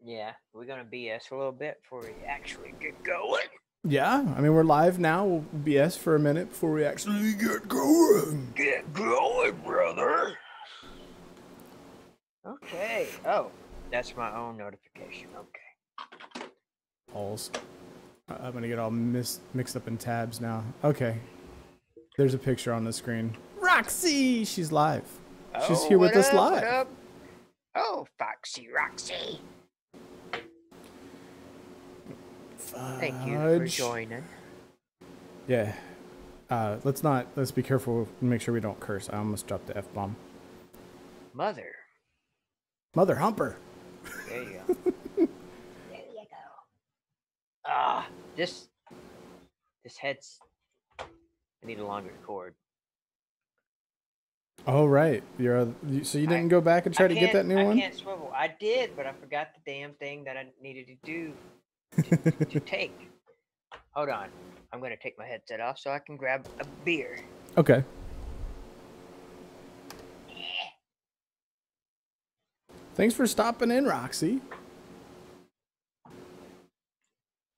Yeah, we're gonna BS for a little bit before we actually get going. Yeah, I mean, we're live now. We'll BS for a minute before we actually get going. Get going, brother. Okay. Oh, that's my own notification. Okay. Alls. I'm going to get all mixed up in tabs now. Okay. There's a picture on the screen. Roxy! She's live. She's here with us live. What up? Oh, Foxy Roxy. Thank you for joining. Yeah. Let's be careful and make sure we don't curse. I almost dropped the F-bomb. Mother Humper. There you go. There you go. This head's, I need a longer cord. Oh, right. So you didn't go back and try to get that new one? I can't swivel. I did, but I forgot the damn thing that I needed to do to take. Hold on. I'm going to take my headset off so I can grab a beer. Okay. Thanks for stopping in, Roxy.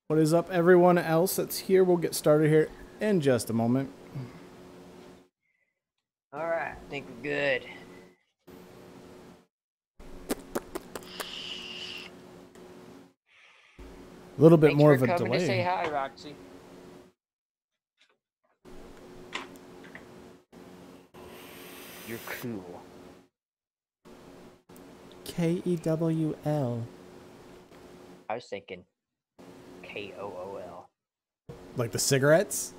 What is up, everyone else that's here? We'll get started here in just a moment. All right. I think we're good. A little bit Thanks more for of a coming delay. To say hi, Roxy. You're cool. Kewl. I was thinking KOOL. Like the cigarettes?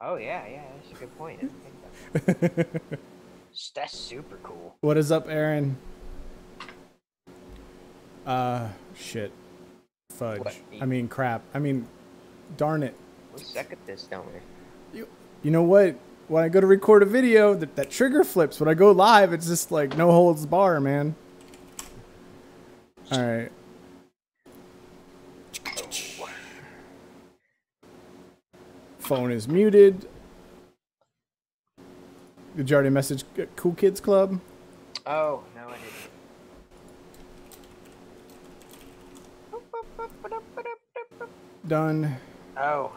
Oh yeah, that's a good point. That's super cool. What is up, Aaron? Shit. Fudge. What? I mean, crap. I mean, darn it. We suck at this, don't we? You know what? When I go to record a video, that trigger flips. When I go live, it's just like no holds bar, man. All right. Phone is muted. Did you already message Cool Kids Club? Oh, no, I didn't. Done. Oh,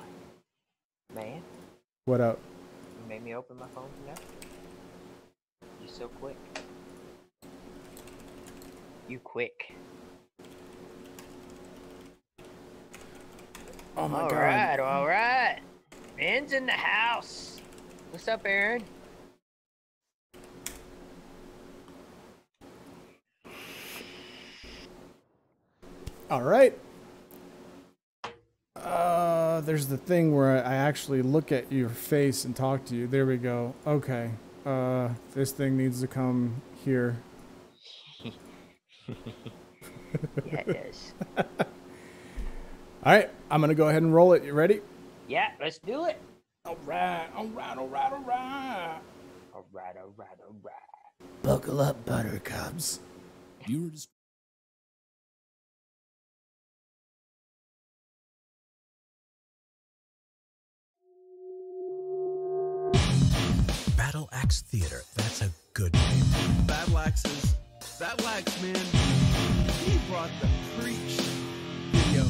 man. What up? You made me open my phone now? You so quick. You quick. Oh my God. All right. Ben's in the house. What's up, Aaron? All right. There's the thing where I actually look at your face and talk to you. There we go. Okay. This thing needs to come here. Yeah, it does. All right. I'm going to go ahead and roll it. You ready? Yeah, let's do it. All right. Buckle up, buttercups. Battle Axe Theater. That's a good name. Battle Axe, man. He brought the preach video.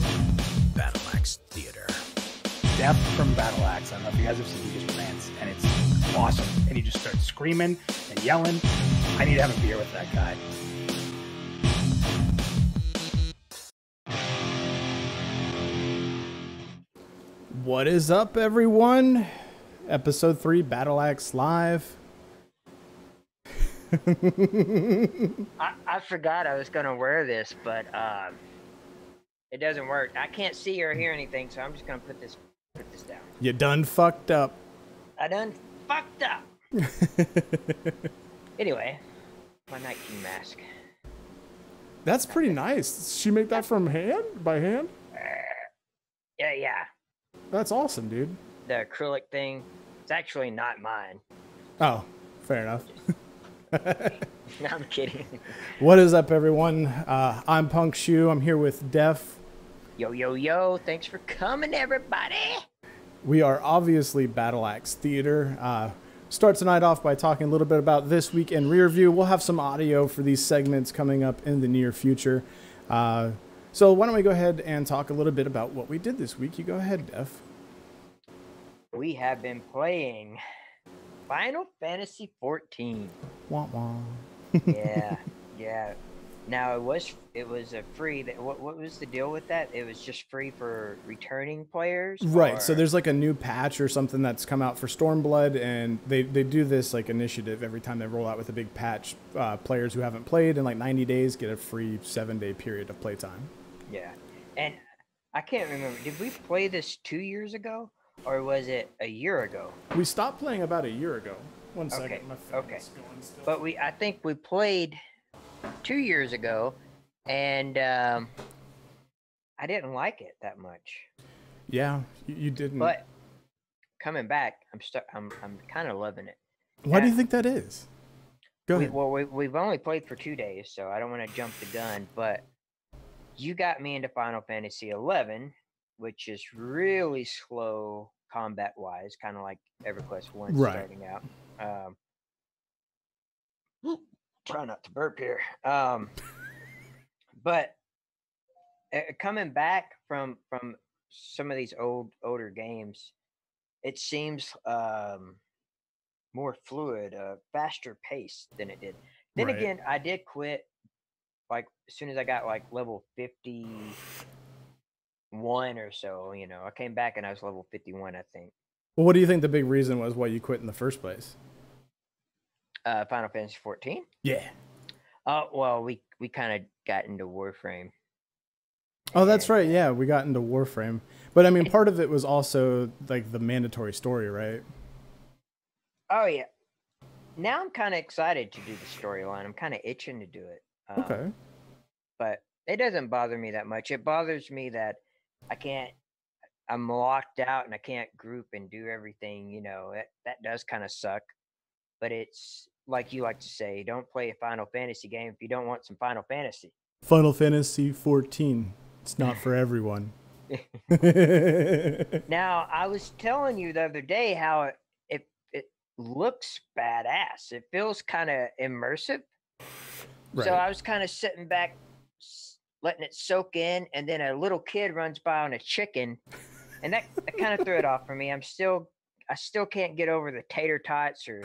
Battle Axe Theater. Death from Battle Axe. I don't know if you guys have seen, he just rants, and it's awesome. And he just starts screaming and yelling. I need to have a beer with that guy. What is up, everyone? Episode 3, Battle Axe Live. I forgot I was going to wear this, but it doesn't work. I can't see or hear anything, so I'm just going to put this down. You done fucked up. I done fucked up. Anyway, my Night King mask. That's pretty nice. Did she make that from hand? By hand? Yeah. That's awesome, dude. The acrylic thing, it's actually not mine. Oh, fair enough. No, I'm kidding. What is up, everyone? I'm Punk Shoe. I'm here with Def. Yo. Thanks for coming, everybody. We are obviously Battle Axe Theater. start tonight off by talking a little bit about this week in rear view. We'll have some audio for these segments coming up in the near future. So why don't we go ahead and talk a little bit about what we did this week. You go ahead, Def. We have been playing Final Fantasy 14. Wah, wah. Yeah, yeah. Now it was a free. What was the deal with that? It was just free for returning players, right? Or? So there's like a new patch or something that's come out for Stormblood, and they do this like initiative every time they roll out with a big patch. Players who haven't played in like 90 days get a free 7-day period of playtime. Yeah, and I can't remember. Did we play this 2 years ago, or was it a year ago? We stopped playing about a year ago. One second. Okay. My phone's Okay. going still. But I think we played 2 years ago, and I didn't like it that much. Yeah, you didn't. But coming back, I'm kind of loving it. Why do you think that is? Go ahead. We've only played for 2 days, so I don't want to jump the gun. But you got me into Final Fantasy 11, which is really slow combat-wise, kind of like EverQuest 1 Right. starting out. Try not to burp here. But coming back from some of these older games, it seems more fluid, faster paced than it did. Then Right. again, I did quit like as soon as I got like level 51 or so. You know, I came back and I was level 51, I think. Well, what do you think the big reason was why you quit in the first place? Final Fantasy 14. Yeah. Well, we kind of got into Warframe. Oh, that's right. Yeah, we got into Warframe. But I mean, part of it was also like the mandatory story, right? Oh yeah. Now I'm kind of excited to do the storyline. I'm kind of itching to do it. Okay. But it doesn't bother me that much. It bothers me that I'm locked out and I can't group and do everything. You know, that does kind of suck. But it's like you like to say, don't play a Final Fantasy game if you don't want some Final Fantasy. Final Fantasy 14. It's not for everyone. Now, I was telling you the other day how it looks badass. It feels kind of immersive. Right. So I was kind of sitting back, letting it soak in, and then a little kid runs by on a chicken, and that kind of threw it off for me. I still can't get over the tater tots or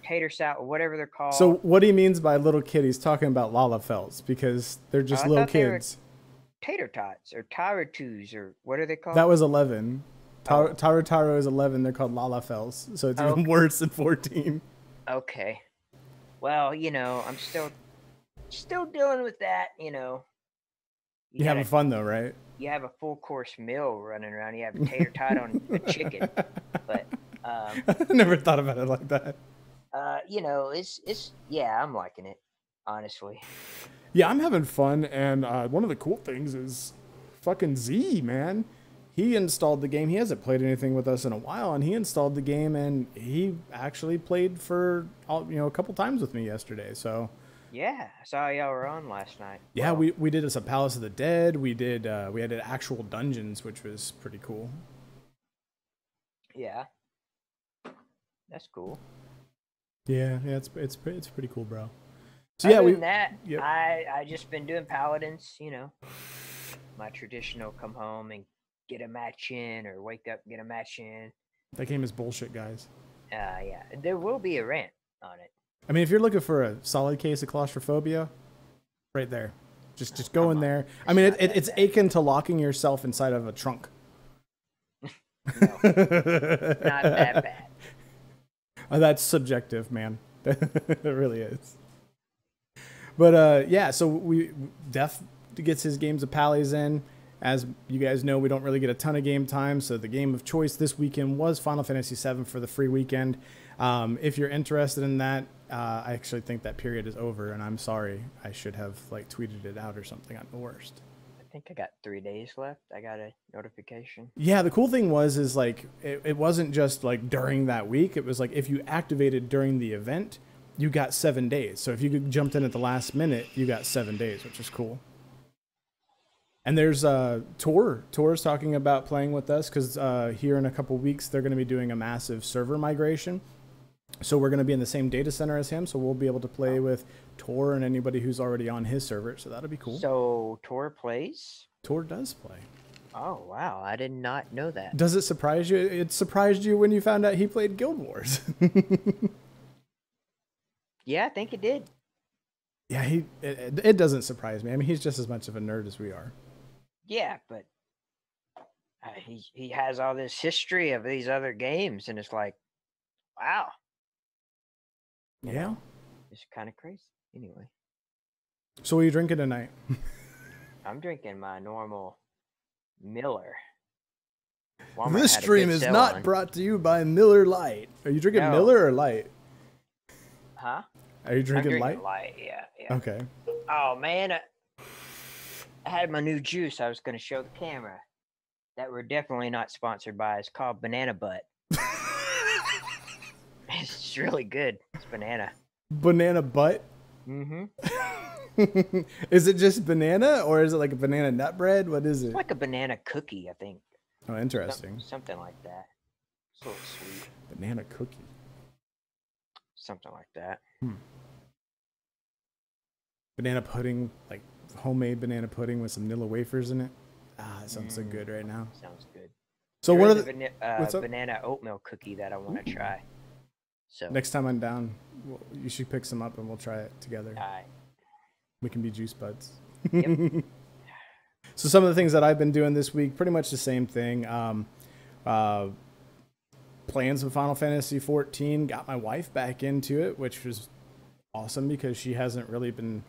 tater salad, or whatever they're called. So what he means by little kid, he's talking about Lalafells because they're just I little thought they were kids. Tater tots or Tyratus or what are they called? That was 11. Oh. Taro is 11. They're called Lalafells. So it's even worse than 14. Okay. Well, you know, I'm still dealing with that, you know. You having fun though, right? You have a full course meal running around. You have a tater tot on a chicken. But I never thought about it like that. you know, it's yeah, I'm liking it, honestly. Yeah, I'm having fun, and one of the cool things is fucking Z, man. He installed the game. He hasn't played anything with us in a while, and he installed the game, and he actually played for a couple times with me yesterday. So Yeah, I saw y'all were on last night. yeah, Well, we did some Palace of the Dead. We had actual dungeons, which was pretty cool. yeah, that's cool. Yeah, it's pretty cool, bro. So Other yeah, than that, yep. I just been doing paladins, you know, my traditional come home and get a match in, or wake up and get a match in. That game is bullshit, guys. Yeah, there will be a rant on it. I mean, if you're looking for a solid case of claustrophobia, right there. Just go in there. I mean, it's akin to locking yourself inside of a trunk. No, not that bad. That's subjective, man. It really is. But yeah, so Def gets his games of Pallies in. As you guys know, we don't really get a ton of game time, so the game of choice this weekend was Final Fantasy VII for the free weekend. If you're interested in that, I actually think that period is over, and I'm sorry. I should have tweeted it out or something. I'm the worst. I think I got 3 days left. I got a notification. Yeah, the cool thing was it wasn't just during that week. It was if you activated during the event, you got 7 days. So if you jumped in at the last minute, you got 7 days, which is cool. And there's Tor's talking about playing with us because here in a couple weeks they're going to be doing a massive server migration. So we're going to be in the same data center as him, so we'll be able to play with Tor and anybody who's already on his server. So that'll be cool. So Tor plays? Tor does play. Oh, wow. I did not know that. Does it surprise you? It surprised you when you found out he played Guild Wars. Yeah, I think it did. Yeah, it doesn't surprise me. I mean, he's just as much of a nerd as we are. Yeah, but he has all this history of these other games, and it's like, wow. Yeah. It's kind of crazy. Anyway. So what are you drinking tonight? I'm drinking my normal Miller. Walmart This had a stream good is sale not on. brought to you by Miller Lite. Are you drinking No. Miller or Light? Huh? Are you I'm drinking drinking Light? yeah. Okay. Oh, man. I had my new juice I was going to show the camera that we're definitely not sponsored by. It's called Banana Butt. It's really good. It's banana. Banana butt? Mm-hmm. Is it just banana or is it like a banana nut bread? What is it? It's like a banana cookie, I think. Oh, interesting. Something like that. It's a little sweet. Banana cookie. Something like that. Banana pudding, like homemade banana pudding with some Nilla wafers in it. Ah, that sounds so good right now. Sounds good. So There one is of the what's up? banana oatmeal cookie that I want to try. So Next time I'm down, you should pick some up and we'll try it together. alright. We can be juice buds. Yep. So some of the things that I've been doing this week, pretty much the same thing. Playing some Final Fantasy 14, got my wife back into it, which was awesome because she hasn't really been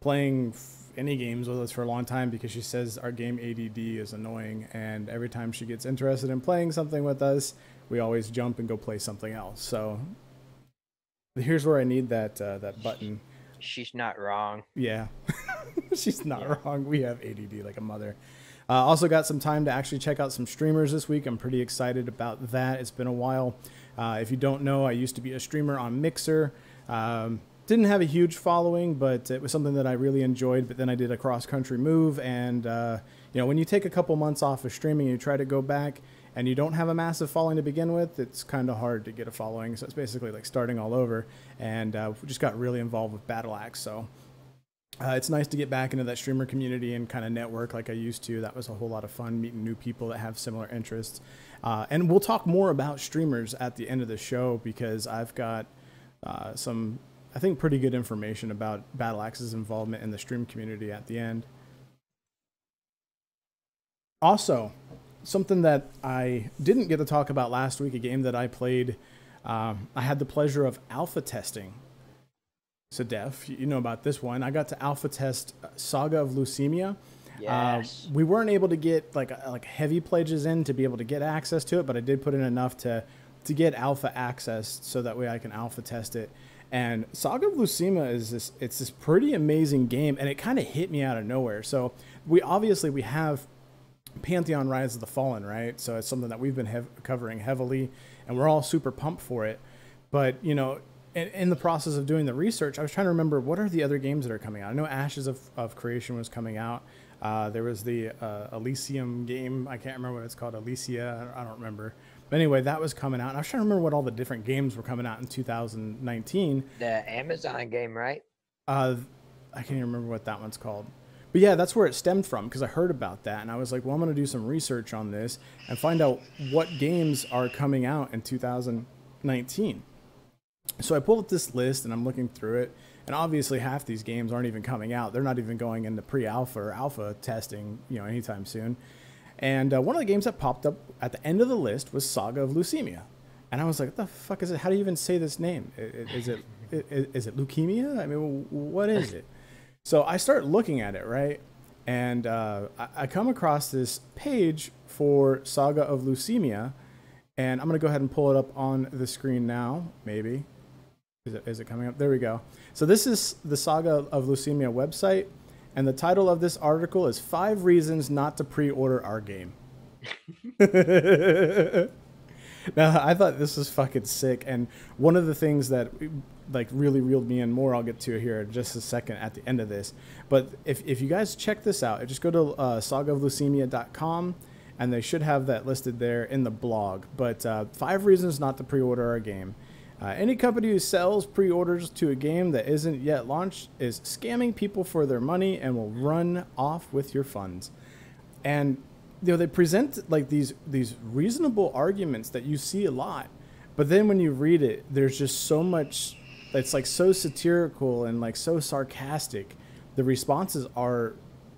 playing any games with us for a long time because she says our game ADD is annoying, and every time she gets interested in playing something with us, we always jump and go play something else. So here's where I need that button. She's not wrong. Yeah, she's not wrong. We have ADD like a mother. Also got some time to actually check out some streamers this week. I'm pretty excited about that. It's been a while. If you don't know, I used to be a streamer on Mixer. Didn't have a huge following, but it was something that I really enjoyed. But then I did a cross-country move, and when you take a couple months off of streaming and you try to go back and you don't have a massive following to begin with, it's kind of hard to get a following. So it's basically like starting all over, and we just got really involved with Battle Axe. So it's nice to get back into that streamer community and kind of network like I used to. That was a whole lot of fun, meeting new people that have similar interests. And we'll talk more about streamers at the end of the show because I've got some, I think, pretty good information about Battle Axe's involvement in the stream community at the end. Also, something that I didn't get to talk about last week, a game that I played, I had the pleasure of alpha testing. So, Def, you know about this one. I got to alpha test Saga of Lucimia. Yes. We weren't able to get like heavy pledges in to be able to get access to it, but I did put in enough to get alpha access so that way I can alpha test it. And Saga of Lucimia is this pretty amazing game, and it kind of hit me out of nowhere. So we have Pantheon Rise of the Fallen, right? So it's something that we've been covering heavily, and we're all super pumped for it. But in the process of doing the research, I was trying to remember what are the other games that are coming out. I know Ashes of Creation was coming out. There was the Elysium game. I can't remember what it's called. Elysia. I don't remember. But anyway, that was coming out. And I was trying to remember what all the different games were coming out in 2019. The Amazon game, right? I can't even remember what that one's called. But yeah, that's where it stemmed from because I heard about that. And I was like, well, I'm going to do some research on this and find out what games are coming out in 2019. So I pulled up this list and I'm looking through it. And obviously half these games aren't even coming out. They're not even going into pre-alpha or alpha testing, anytime soon. And one of the games that popped up at the end of the list was Saga of Lucimia. And I was like, what the fuck is it? How do you even say this name? Is it leukemia? I mean, what is it? So I start looking at it, right? And I come across this page for Saga of Lucimia. And I'm going to go ahead and pull it up on the screen now, maybe. Is it coming up? There we go. So this is the Saga of Lucimia website, and the title of this article is 5 Reasons Not to Pre-Order Our Game. Now, I thought this was fucking sick, and one of the things that really reeled me in more, I'll get to here in just a second at the end of this, but if you guys check this out, just go to sagaoflucimia.com, and they should have that listed there in the blog. But 5 reasons not to pre-order our game. Any company who sells pre-orders to a game that isn't yet launched is scamming people for their money and will run off with your funds. And they present like these reasonable arguments that you see a lot, but then when you read it, there's just so much. It's like so satirical and like so sarcastic. The responses are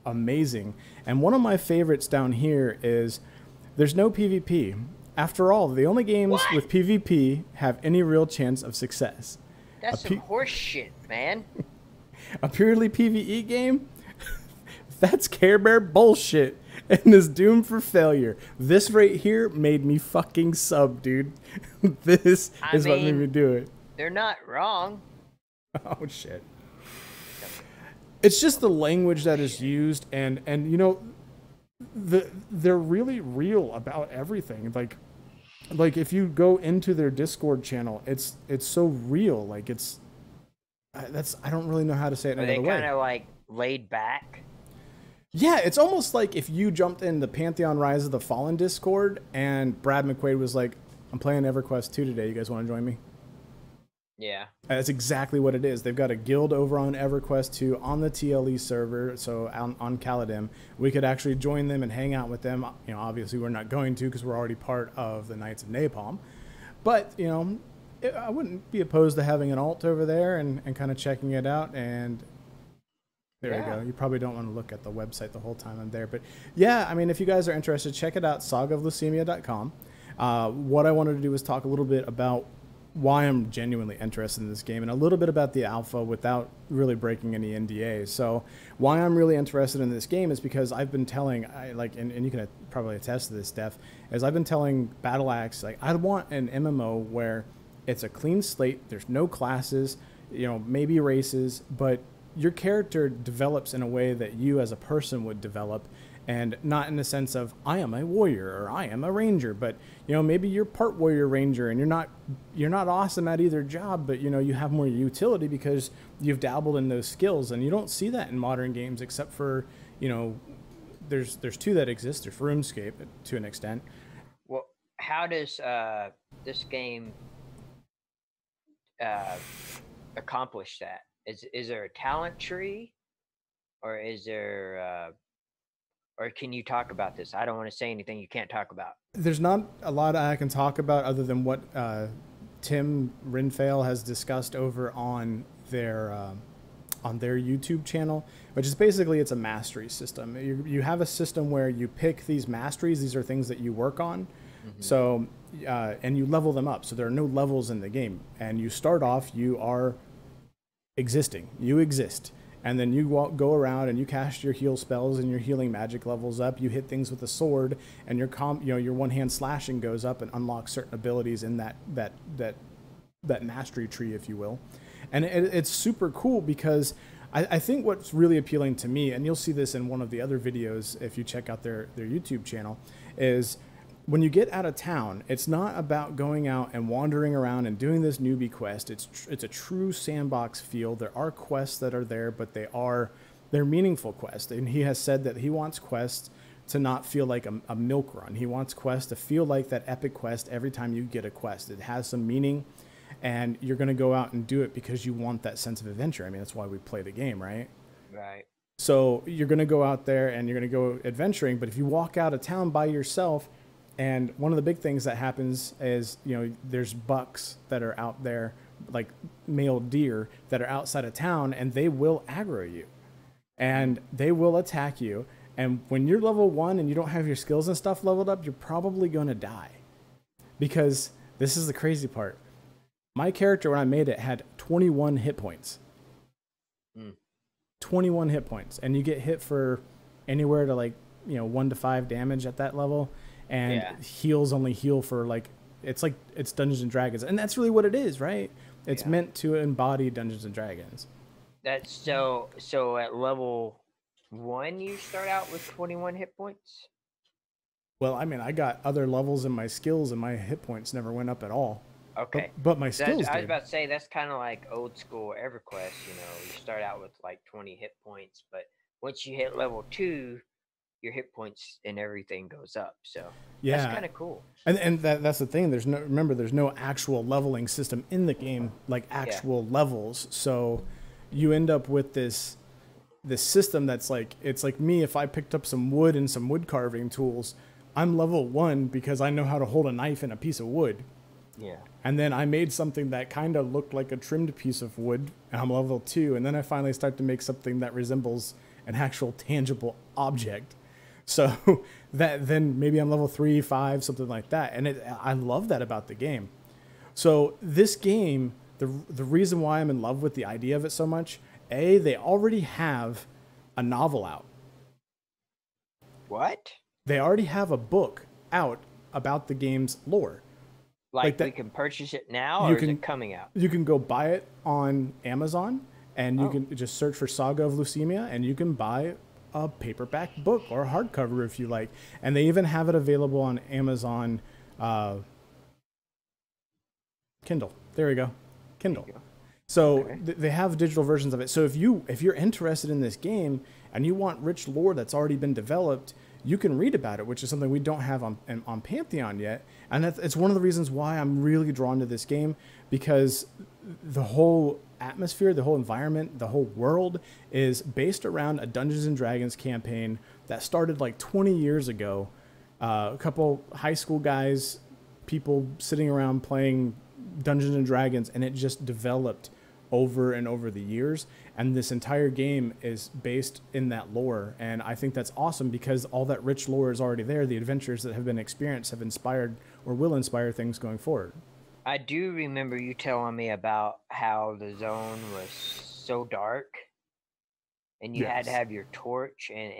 amazing. And one of my favorites down here is there's no PvP. After all, the only games with PvP have any real chance of success. That's some horse shit, man. A purely PvE game? That's Care Bear bullshit and is doomed for failure. This right here made me fucking sub, dude. This is what made me do it. They're not wrong. Oh, shit. It's just the language that is used, and you know, they're really real about everything. Like if you go into their Discord channel, it's so real. Like I don't really know how to say it another way. Are they kind of like laid back? Yeah, it's almost like if you jumped in the Pantheon Rise of the Fallen Discord and Brad McQuaid was like, I'm playing EverQuest 2 today. You guys want to join me? Yeah. That's exactly what it is. They've got a guild over on EverQuest 2 on the TLE server, so on Caladim. We could actually join them and hang out with them. You know, obviously we're not going to because we're already part of the Knights of Napalm. But, you know, I wouldn't be opposed to having an alt over there and kind of checking it out. And there you go. You probably don't want to look at the website the whole time I'm there. But, yeah, I mean, if you guys are interested, check it out, sagaoflucimia.com. What I wanted to do was talk a little bit about why I'm genuinely interested in this game and a little bit about the alpha without really breaking any NDAs. So why I'm really interested in this game is because I've been telling, and you can probably attest to this, Steph, is I've been telling Battle Axe, like, I want an MMO where it's a clean slate, there's no classes, you know, maybe races, but your character develops in a way that you as a person would develop, and not in the sense of I am a warrior or I am a ranger, but you know, maybe you're part warrior ranger and you're not awesome at either job, but you know, you have more utility because you've dabbled in those skills. And you don't see that in modern games except for, you know, there's two that exist. There's RuneScape to an extent. Well, how does this game accomplish that? Is there a talent tree, or is there or can you talk about this? I don't want to say anything you can't talk about. There's not a lot I can talk about other than what Tim Rinfail has discussed over on their YouTube channel, which is basically it's a mastery system. You have a system where you pick these masteries. These are things that you work on. Mm-hmm. So and you level them up. So there are no levels in the game. And you start off, you are existing. You exist. And then you go around and you cast your heal spells and your healing magic levels up. You hit things with a sword, and your one-hand slashing goes up and unlocks certain abilities in that mastery tree, if you will. And it's super cool because I think what's really appealing to me, and you'll see this in one of the other videos if you check out their YouTube channel, is when you get out of town, it's not about going out and wandering around and doing this newbie quest. It's a true sandbox feel. There are quests that are there, but they're meaningful quests. And he has said that he wants quests to not feel like a milk run. He wants quests to feel like that epic quest every time you get a quest. It has some meaning, and you're going to go out and do it because you want that sense of adventure. I mean, that's why we play the game, right? Right. So you're going to go out there and you're going to go adventuring, but if you walk out of town by yourself, and one of the big things that happens is, you know, there's bucks that are out there, like male deer that are outside of town, and they will aggro you and they will attack you. And when you're level 1 and you don't have your skills and stuff leveled up, you're probably going to die, because this is the crazy part. My character, when I made it, had 21 hit points. 21 hit points. And you get hit for anywhere to 1 to 5 damage at that level. And heals only heal for it's Dungeons and Dragons, and that's really what it is, right? It's meant to embody Dungeons and Dragons. That's so at level 1 you start out with 21 hit points. Well, I mean, I got other levels in my skills, and my hit points never went up at all. Okay, but my skills. I was about to say that's kind of like old school EverQuest. You know, you start out with 20 hit points, but once you hit level 2. your hit points and everything goes up. So Yeah. that's kind of cool. And that's the thing. There's no actual leveling system in the game, like actual levels. So you end up with this system that's like, it's like me, if I picked up some wood and some wood carving tools, I'm level 1 because I know how to hold a knife and a piece of wood. Yeah. And then I made something that kind of looked like a trimmed piece of wood, and I'm level 2. And then I finally start to make something that resembles an actual tangible object. So that then maybe I'm level 3, 5, something like that. And I love that about the game. So this game, the reason why I'm in love with the idea of it so much, they already have a novel out. What? They already have a book out about the game's lore. Like we can purchase it now, or is it coming out? You can go buy it on Amazon, and you can just search for Saga of Lucimia, and you can buy a paperback book or a hardcover if you like. And they even have it available on Amazon Kindle. There we go. Kindle. So they have digital versions of it. So if you're interested in this game and you want rich lore that's already been developed, you can read about it, which is something we don't have on Pantheon yet. And it's one of the reasons why I'm really drawn to this game, because the whole atmosphere, the whole environment, the whole world is based around a Dungeons and Dragons campaign that started like 20 years ago. A couple high school guys, people sitting around playing Dungeons and Dragons, and it just developed over and over the years. And this entire game is based in that lore. And I think that's awesome because all that rich lore is already there. The adventures that have been experienced have inspired or will inspire things going forward. I do remember you telling me about how the zone was so dark and you had to have your torch, and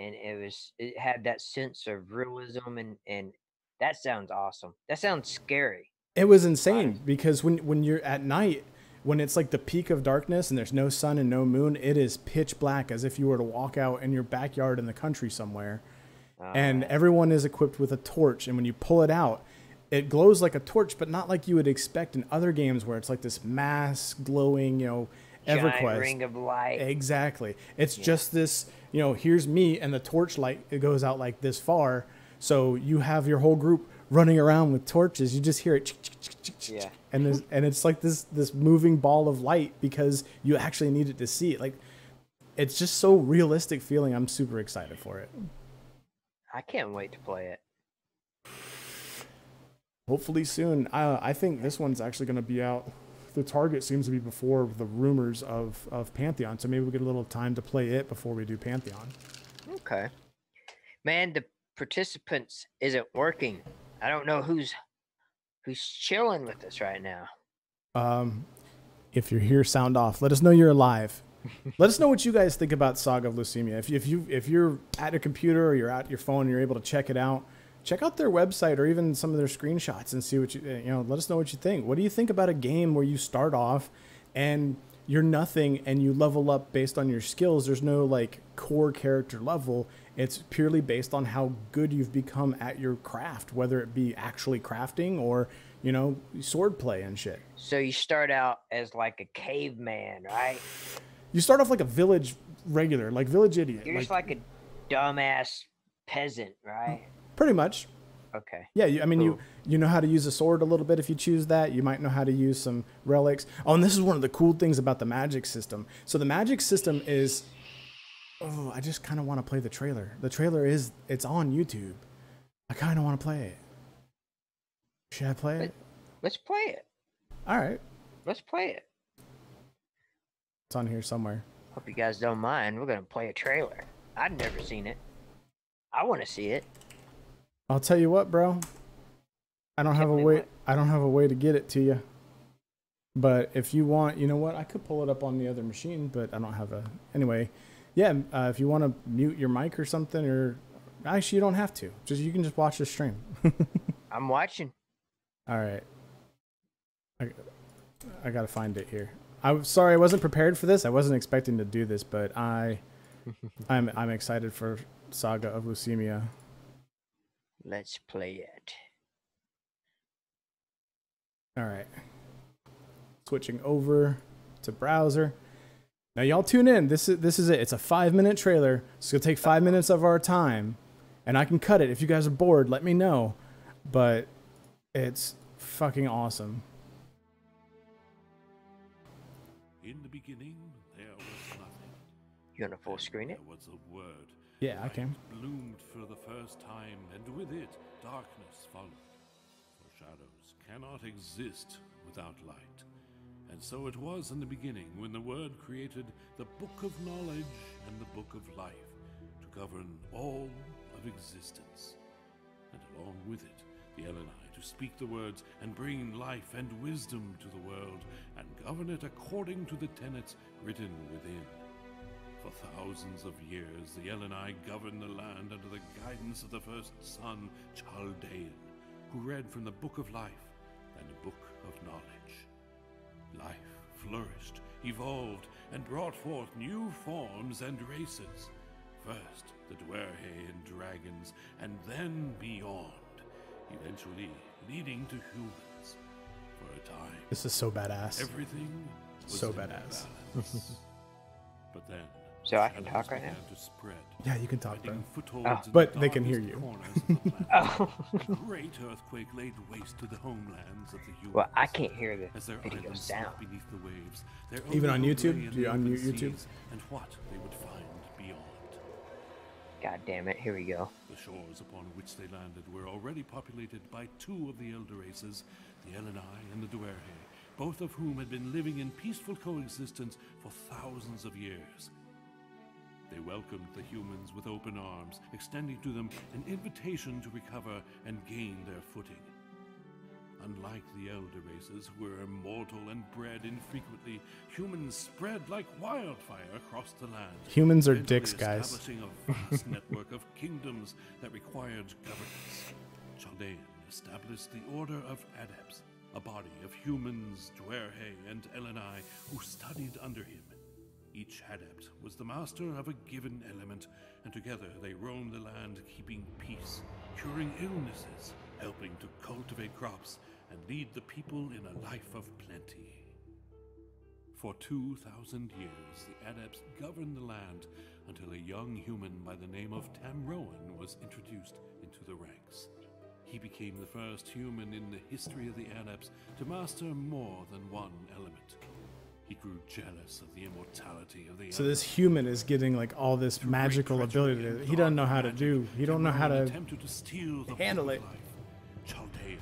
it had that sense of realism, and that sounds awesome. That sounds scary. It was insane because when you're at night, when it's like the peak of darkness and there's no sun and no moon, it is pitch black as if you were to walk out in your backyard in the country somewhere. And everyone is equipped with a torch. And when you pull it out, it glows like a torch, but not like you would expect in other games where it's like this mass glowing, EverQuest. Giant ring of light. Exactly. It's just this, here's me, and the torch light, it goes out like this far. So you have your whole group running around with torches. You just hear it. Yeah. And it's like this moving ball of light because you actually needed to see it. Like, it's just so realistic feeling. I'm super excited for it. I can't wait to play it. Hopefully soon. I think this one's actually going to be out. The target seems to be before the rumors of Pantheon, so maybe we'll get a little time to play it before we do Pantheon. Okay. Man, the participants isn't working. I don't know who's chilling with us right now. If you're here, sound off. Let us know you're alive. Let us know what you guys think about Saga of Lucimia. If you're at a computer or you're at your phone and you're able to check it out, check out their website or even some of their screenshots and see what let us know what you think. What do you think about a game where you start off and you're nothing and you level up based on your skills? There's no like core character level. It's purely based on how good you've become at your craft, whether it be actually crafting or, sword play and shit. So you start out as like a caveman, right? You start off like a village regular, like village idiot. You're just like a dumbass peasant, right? Pretty much. Okay. Yeah, you know how to use a sword a little bit if you choose that. You might know how to use some relics. Oh, and this is one of the cool things about the magic system. So the magic system is... Oh, I just kind of want to play the trailer. The trailer it's on YouTube. I kind of want to play it. Should I play it? Let's play it. All right. Let's play it. It's on here somewhere. Hope you guys don't mind. We're going to play a trailer. I've never seen it. I want to see it. I'll tell you what, bro. I don't have a way to get it to you. But if you want, you know what? I could pull it up on the other machine, but I don't have a... Anyway, yeah, if you want to mute your mic or something, or... Actually, you don't have to. You can just watch the stream. I'm watching. All right. I got to find it here. I'm sorry I wasn't prepared for this. I wasn't expecting to do this, but I'm excited for Saga of Lucimia. Let's play it. All right. Switching over to browser. Now y'all tune in. This is it. It's a 5-minute trailer. It's gonna take 5 minutes of our time, And I can cut it. If you guys are bored, let me know. But it's fucking awesome. In the beginning, there was nothing. You want to full screen it? There was a word. Yeah, I can. Light bloomed for the first time, and with it, darkness followed. For shadows cannot exist without light. And so it was in the beginning, when the Word created the Book of Knowledge and the Book of Life to govern all of existence. And along with it, the Eleni to speak the words and bring life and wisdom to the world and govern it according to the tenets written within. For thousands of years, the Eleni governed the land under the guidance of the first son, Chaldean, who read from the Book of Life and the Book of Knowledge. Life flourished, evolved, and brought forth new forms and races. First, the Dwerhe and dragons, and then beyond, eventually leading to humans. For a time, This is so badass. everything was So in badass. balance. But then, So I can shadows talk right now? began to spread, Yeah, you can talk, bro. finding footholds in But the they can hear darkest you. corners of the planet. A great earthquake laid waste to the homelands of the humans. Well, I can't hear the As their video islands goes down. sank beneath the waves, their Even on only YouTube? way in Do you the unmute open YouTube? seas, and what they would find beyond. God damn it! Here we go. The shores upon which they landed were already populated by two of the elder races, the Eleni and the Dwerhe, both of whom had been living in peaceful coexistence for thousands of years. They welcomed the humans with open arms, extending to them an invitation to recover and gain their footing. Unlike the elder races, who were immortal and bred infrequently, humans spread like wildfire across the land. Humans are eventually dicks, guys. Establishing a vast network of kingdoms that required governance. Chaldean established the Order of Adepts, a body of humans, Dwerhe, and Eleni who studied under him. Each adept was the master of a given element, and together they roamed the land keeping peace, curing illnesses, helping to cultivate crops, and lead the people in a life of plenty. For 2,000 years, the adepts governed the land until a young human by the name of Tamroan was introduced into the ranks. He became the first human in the history of the adepts to master more than one element. He grew jealous of the immortality of the So this human is getting like all this magical ability that he doesn't know how to do. He don't know how to attempted to steal the handle Book it. of Life. Chaldean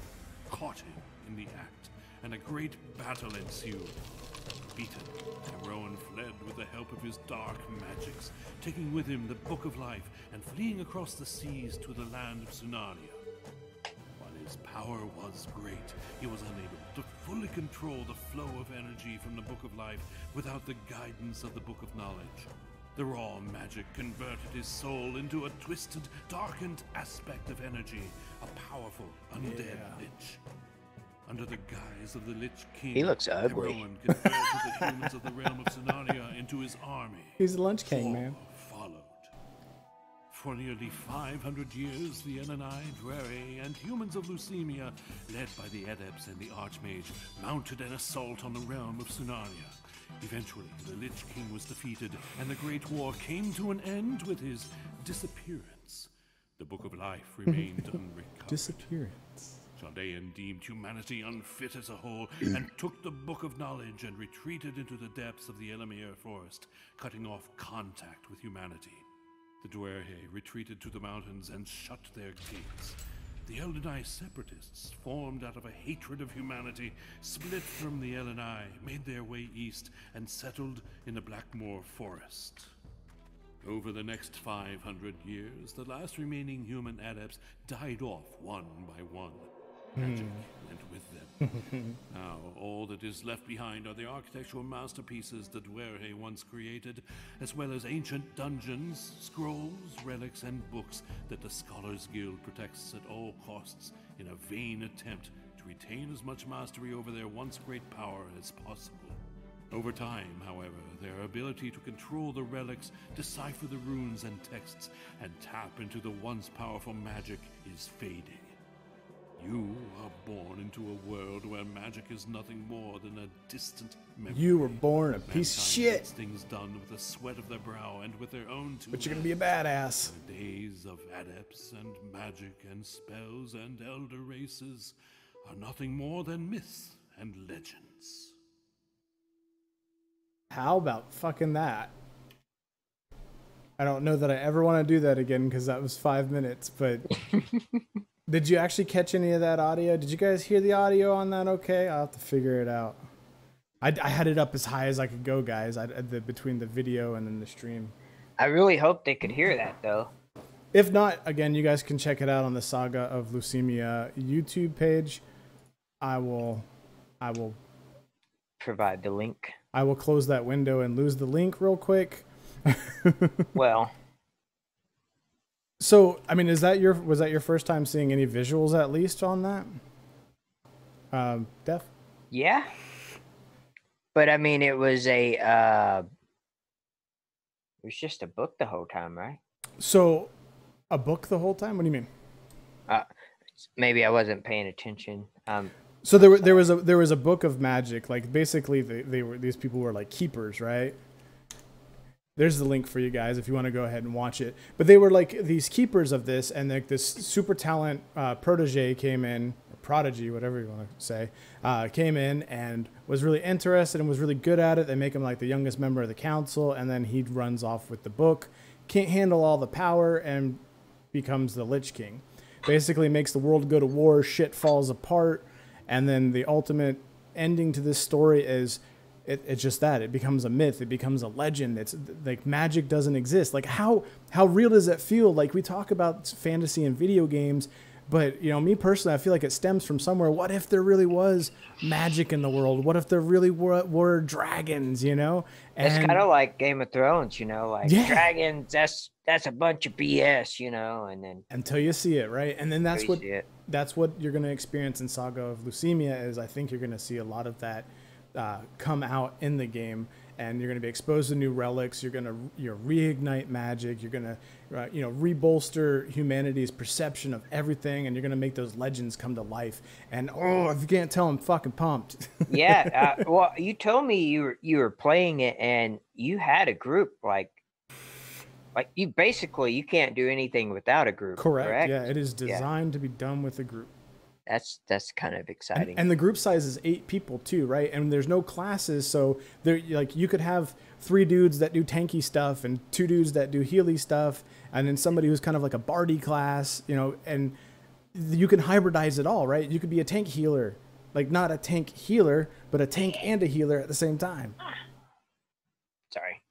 caught him in the act, and a great battle ensued. Beaten, Tamroan fled with the help of his dark magics, taking with him the Book of Life and fleeing across the seas to the land of Sunaria. While his power was great, he was unable to fully control the flow of energy from the Book of Life without the guidance of the Book of Knowledge. The raw magic converted his soul into a twisted, darkened aspect of energy, a powerful, undead lich. Under the guise of the Lich King, He looks ugly. Tamroan converted the humans of the realm of Sunaria into his army. He's a lunch king, War man. followed. For nearly 500 years, the Eleni, Dwerhe, and humans of Lucimia, led by the Adepts and the Archmage, mounted an assault on the realm of Sunaria. Eventually, the Lich King was defeated, and the Great War came to an end with his disappearance. The Book of Life remained unrecovered. Disappearance. Chaldean deemed humanity unfit as a whole, and took the Book of Knowledge and retreated into the depths of the Elamir forest, cutting off contact with humanity. The Dwerhe retreated to the mountains and shut their gates. The Eldenai separatists, formed out of a hatred of humanity, split from the Eleni, made their way east, and settled in the Blackmoor forest. Over the next 500 years, the last remaining human adepts died off one by one. Magic went with them. Now, all that is left behind are the architectural masterpieces that Dwerhe once created, as well as ancient dungeons, scrolls, relics, and books that the Scholars Guild protects at all costs in a vain attempt to retain as much mastery over their once great power as possible. Over time, however, their ability to control the relics, decipher the runes and texts, and tap into the once powerful magic is fading. You are born into a world where magic is nothing more than a distant memory. You were born a piece of Mankind shit, gets things done with the sweat of their brow and with their own two but you're gonna be a hands. badass. The days of adepts and magic and spells and elder races are nothing more than myths and legends. How about fucking that? I don't know that I ever want to do that again because that was 5 minutes, but did you actually catch any of that audio? Did you guys hear the audio on that okay? I'll have to figure it out. I had it up as high as I could go, guys, between the video and then the stream. I really hope they could hear that, though. If not, again, you guys can check it out on the Saga of Lucimia YouTube page. I will provide the link. I will close that window and lose the link real quick. Well, so I mean, was that your first time seeing any visuals at least on that? Def? yeah. But I mean, it was it was just a book the whole time, right? So, a book the whole time? What do you mean? Maybe I wasn't paying attention. So there was a book of magic. Like basically, these people were like keepers, right? There's the link for you guys if you want to go ahead and watch it. But they were like these keepers of this, and like this super talent protege came in, or prodigy, whatever you want to say, came in and was really interested and was really good at it. They make him like the youngest member of the council, and then he runs off with the book, can't handle all the power, and becomes the Lich King. Basically makes the world go to war, shit falls apart, and then the ultimate ending to this story is it's just that. It becomes a myth. It becomes a legend. It's like magic doesn't exist. Like how real does that feel? Like we talk about fantasy and video games, but you know, me personally, I feel like it stems from somewhere. What if there really was magic in the world? What if there really were dragons, you know? And it's kind of like Game of Thrones, you know, like yeah. dragons, that's a bunch of BS, you know, and then until you see it, right? And then that's what you're going to experience in Saga of Lucimia is I think you're going to see a lot of that come out in the game, and you're going to be exposed to new relics. You're going to reignite magic. You're going to rebolster humanity's perception of everything, and you're going to make those legends come to life. And if you can't tell, I'm fucking pumped. Yeah, well, you told me you were playing it, and you had a group like you basically you can't do anything without a group. Correct? Yeah, it is designed to be done with a group. That's kind of exciting. And the group size is 8 people too, right? And there's no classes, so there like you could have 3 dudes that do tanky stuff and 2 dudes that do healy stuff, and then somebody who's kind of like a bardy class, you know, and you can hybridize it all, right? You could be a tank healer, like not a tank healer, but a tank and a healer at the same time. Sorry.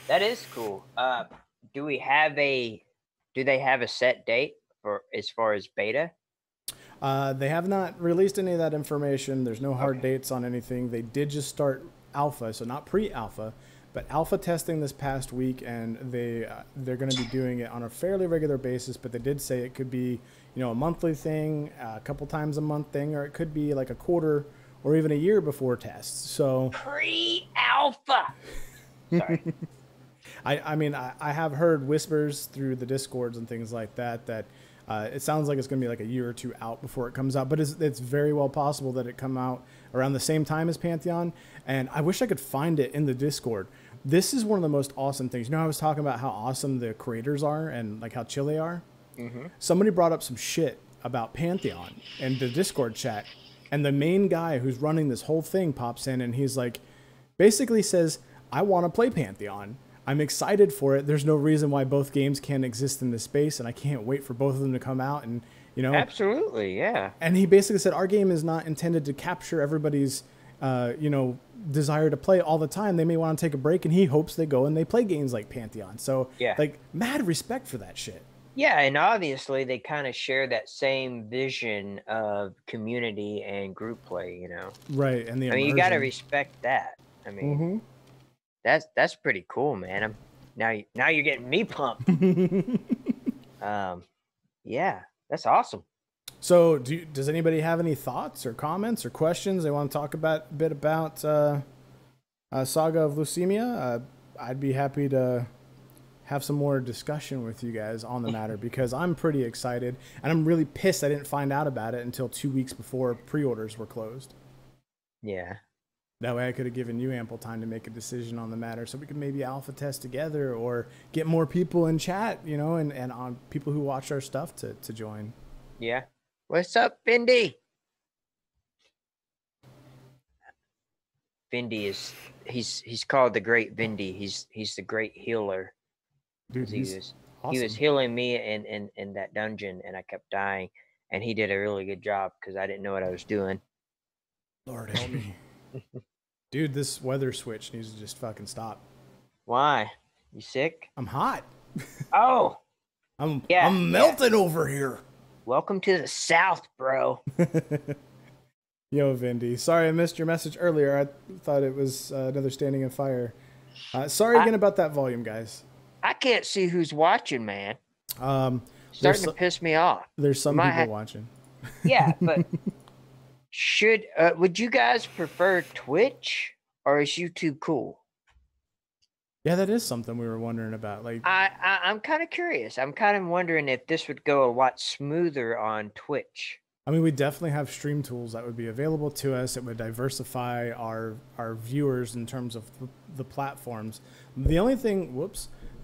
That is cool. Do they have a set date for as far as beta? They have not released any of that information. There's no hard dates on anything. They did just start alpha, so not pre-alpha, but alpha testing this past week, and they're going to be doing it on a fairly regular basis. But they did say it could be, you know, a monthly thing, a couple times a month thing, or it could be like a quarter or even a year before tests. So pre-alpha. Sorry. I mean, I have heard whispers through the Discords and things like that it sounds like it's going to be like a year or 2 out before it comes out, but it's very well possible that it come out around the same time as Pantheon. And I wish I could find it in the Discord. This is one of the most awesome things. You know, I was talking about how awesome the creators are and like how chill they are. Mm-hmm. Somebody brought up some shit about Pantheon in the Discord chat, and the main guy who's running this whole thing pops in, and he's like, basically says, I want to play Pantheon. I'm excited for it. There's no reason why both games can't exist in this space, and I can't wait for both of them to come out. And you know, absolutely, yeah. And he basically said our game is not intended to capture everybody's, desire to play all the time. They may want to take a break, and he hopes they go and they play games like Pantheon. So, yeah, like mad respect for that shit. Yeah, and obviously they kind of share that same vision of community and group play. You know, right? And I mean, you got to respect that. I mean. Mm-hmm. That's pretty cool, man. Now you're getting me pumped. Yeah, that's awesome. So, does anybody have any thoughts or comments or questions they want to talk about a bit about Saga of Lucimia? I'd be happy to have some more discussion with you guys on the matter because I'm pretty excited and I'm really pissed I didn't find out about it until 2 weeks before pre-orders were closed. Yeah. That way I could have given you ample time to make a decision on the matter so we could maybe alpha test together or get more people in chat, you know, and on people who watch our stuff to join. Yeah. What's up, Vindy? Vindy is he's called the Great Vindy. He's the great healer. Dude, he was awesome. He was healing me in that dungeon, and I kept dying, and he did a really good job because I didn't know what I was doing. Lord help me. Dude, this weather switch needs to just fucking stop. Why? You sick? I'm hot. Oh. I'm melting over here. Welcome to the South, bro. Yo, Vindy. Sorry I missed your message earlier. I thought it was another Standing in Fire. Sorry again about that volume, guys. I can't see who's watching, man. Starting to piss me off. There's some people watching. Yeah, but would you guys prefer Twitch or is YouTube cool? Yeah, that is something we were wondering about. Like, I'm kind of curious. I'm kind of wondering if this would go a lot smoother on Twitch. I mean, we definitely have stream tools that would be available to us. It would diversify our viewers in terms of the platforms. The only thing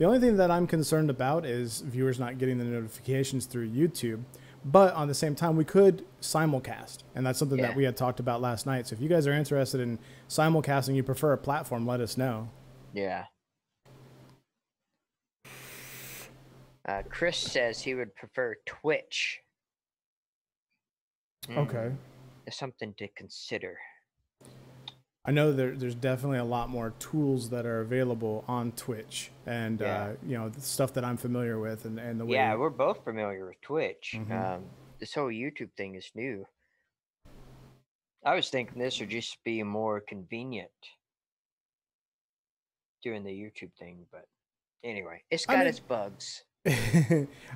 that I'm concerned about is viewers not getting the notifications through YouTube. But on the same time, we could simulcast, and that's something that we had talked about last night. So if you guys are interested in simulcasting, you prefer a platform, let us know. Yeah. Chris says he would prefer Twitch. Okay. It's something to consider. I know there's definitely a lot more tools that are available on Twitch, and you know, the stuff that I'm familiar with, and the way. Yeah, we're both familiar with Twitch. Mm-hmm. This whole YouTube thing is new. I was thinking this would just be more convenient doing the YouTube thing, but anyway, it's got its bugs.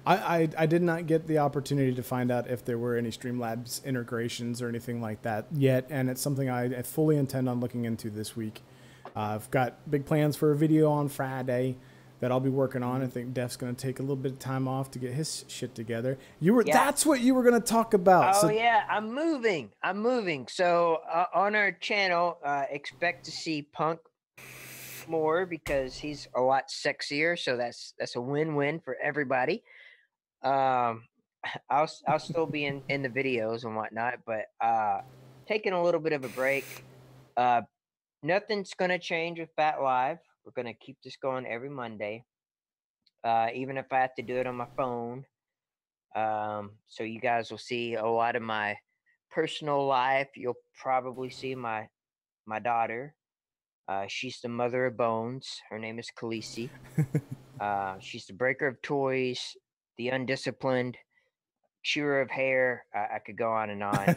I did not get the opportunity to find out if there were any Streamlabs integrations or anything like that yet, and it's something I fully intend on looking into this week. I've got big plans for a video on Friday that I'll be working on. I think Def's going to take a little bit of time off to get his shit together. That's what you were going to talk about. Oh, yeah, I'm moving. So on our channel, expect to see Punk more because he's a lot sexier, so that's a win-win for everybody. I'll still be in the videos and whatnot, but taking a little bit of a break. Nothing's gonna change with Bat Live. We're gonna keep this going every Monday, even if I have to do it on my phone. So you guys will see a lot of my personal life. You'll probably see my daughter. She's the mother of bones. Her name is Khaleesi. She's the breaker of toys, the undisciplined, chewer of hair. I could go on and on.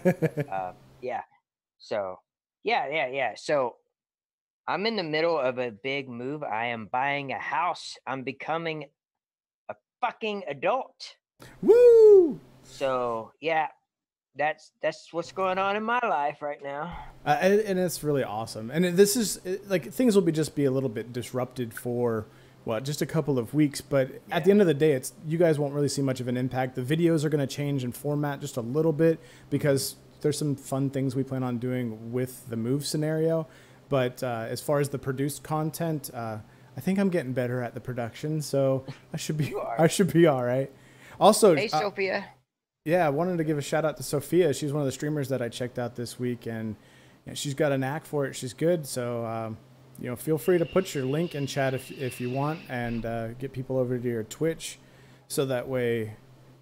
Yeah. So, yeah. So I'm in the middle of a big move. I am buying a house. I'm becoming a fucking adult. Woo! So, yeah. That's what's going on in my life right now, and it's really awesome. And this is like things will just be a little bit disrupted for just a couple of weeks. But at the end of the day, you guys won't really see much of an impact. The videos are going to change in format just a little bit because there's some fun things we plan on doing with the move scenario. But as far as the produced content, I think I'm getting better at the production, so I should be all right. Also, hey Sophia. Yeah, I wanted to give a shout out to Sophia. She's one of the streamers that I checked out this week, and she's got a knack for it. She's good. So, feel free to put your link in chat if you want, and get people over to your Twitch, so that way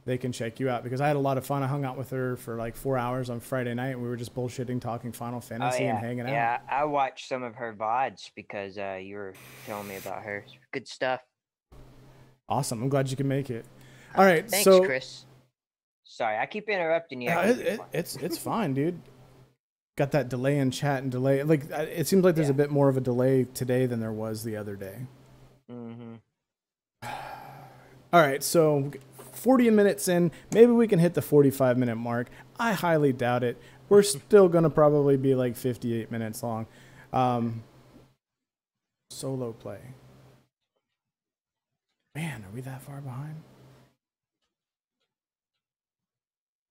they can check you out. Because I had a lot of fun. I hung out with her for like 4 hours on Friday night, and we were just bullshitting, talking Final Fantasy, and hanging out. Yeah, I watched some of her VODs because you were telling me about her. Good stuff. Awesome. I'm glad you can make it. All right. Thanks, Chris. Sorry, I keep interrupting you. It's fine, dude. Got that delay in chat and delay. Like it seems like there's a bit more of a delay today than there was the other day. Mm-hmm. All right, so 40 minutes in, maybe we can hit the 45-minute mark. I highly doubt it. We're still gonna probably be like 58 minutes long. Solo play. Man, are we that far behind?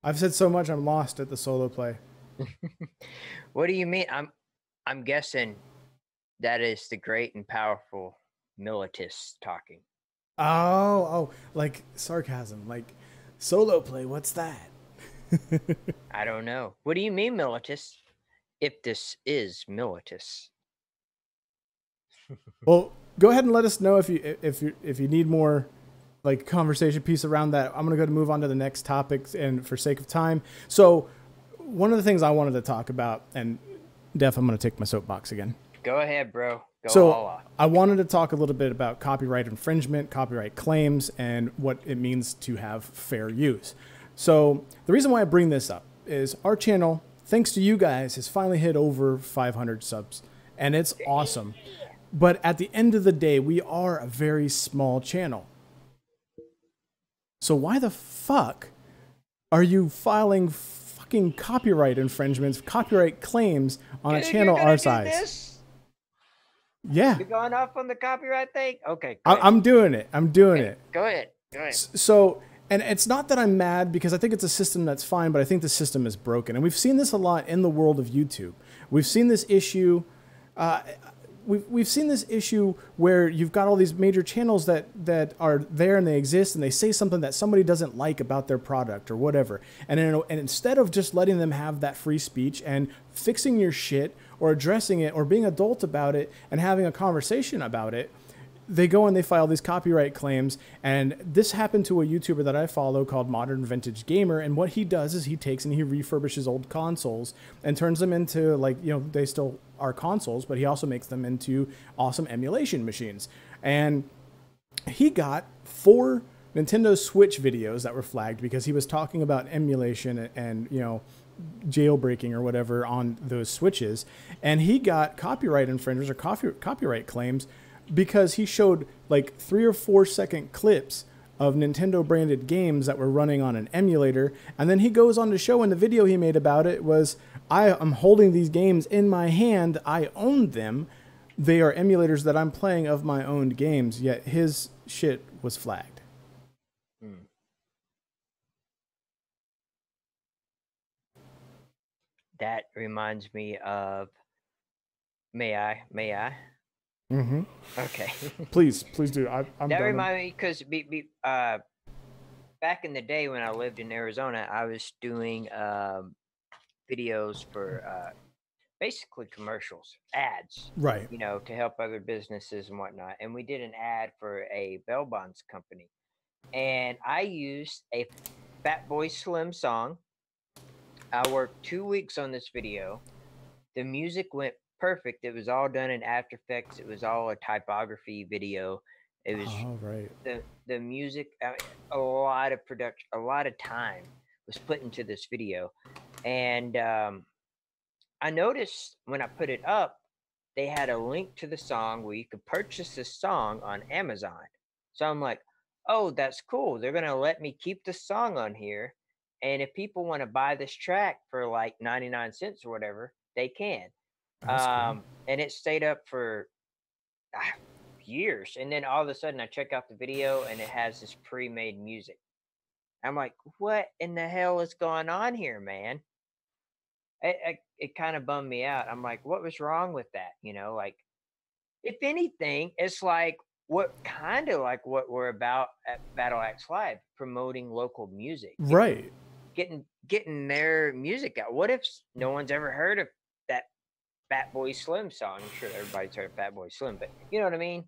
I've said so much, I'm lost at the solo play. What do you mean? I'm guessing that is the great and powerful Militus talking. Oh, like sarcasm, like solo play. What's that? I don't know. What do you mean, Militus? If this is Militus. Well, go ahead and let us know if you need more like conversation piece around that. I'm gonna go to move on to the next topics, and for sake of time. So one of the things I wanted to talk about, and Def, I'm gonna take my soapbox again. Go ahead, bro. Go So all out. I wanted to talk a little bit about copyright infringement, copyright claims, and what it means to have fair use. So the reason why I bring this up is our channel, thanks to you guys, has finally hit over 500 subs, and it's awesome. But at the end of the day, we are a very small channel. So why the fuck are you filing fucking copyright infringements, copyright claims on a channel our size? Yeah. You're going off on the copyright thing? Okay. I'm doing it. I'm doing it. Go ahead. So, and it's not that I'm mad, because I think it's a system that's fine, but I think the system is broken. And we've seen this a lot in the world of YouTube. We've seen this issue. We've seen this issue where you've got all these major channels that are there and they exist, and they say something that somebody doesn't like about their product or whatever. And instead of just letting them have that free speech and fixing your shit or addressing it or being adult about it and having a conversation about it, they go and they file these copyright claims. And this happened to a YouTuber that I follow called Modern Vintage Gamer. And what he does is he takes and he refurbishes old consoles and turns them into, like, you know, they still are consoles, but he also makes them into awesome emulation machines. And he got 4 Nintendo Switch videos that were flagged because he was talking about emulation and, you know, jailbreaking or whatever on those Switches. And he got copyright infringers or copyright claims because he showed like 3 or 4 second clips of Nintendo branded games that were running on an emulator. And then he goes on to show in the video he made about it was, I am holding these games in my hand. I own them. They are emulators that I'm playing of my owned games. Yet his shit was flagged. That reminds me of, may I? Mm-hmm. Okay. Please do. I'm that done. reminds me, because back in the day when I lived in Arizona, I was doing videos for basically commercials, ads, right? You know, to help other businesses and whatnot. And we did an ad for a bail bonds company, and I used a Fatboy Slim song. I worked 2 weeks on this video. The music went perfect. It was all done in After Effects. It was all a typography video. It was right. The music, a lot of production, a lot of time was put into this video. And I noticed when I put it up, they had a link to the song where you could purchase this song on Amazon. So I'm like, oh, that's cool. They're going to let me keep the song on here. And if people want to buy this track for like 99 cents or whatever, they can. Cool. And it stayed up for years. And then all of a sudden I check out the video and it has this pre-made music. I'm like, what in the hell is going on here, man? It kind of bummed me out. I'm like, what was wrong with that? You know, like, if anything, it's like what we're about at Battle Axe Live, promoting local music. Right. Getting their music out. What if no one's ever heard of that Fatboy Slim song? I'm sure everybody's heard of Fatboy Slim, but you know what I mean?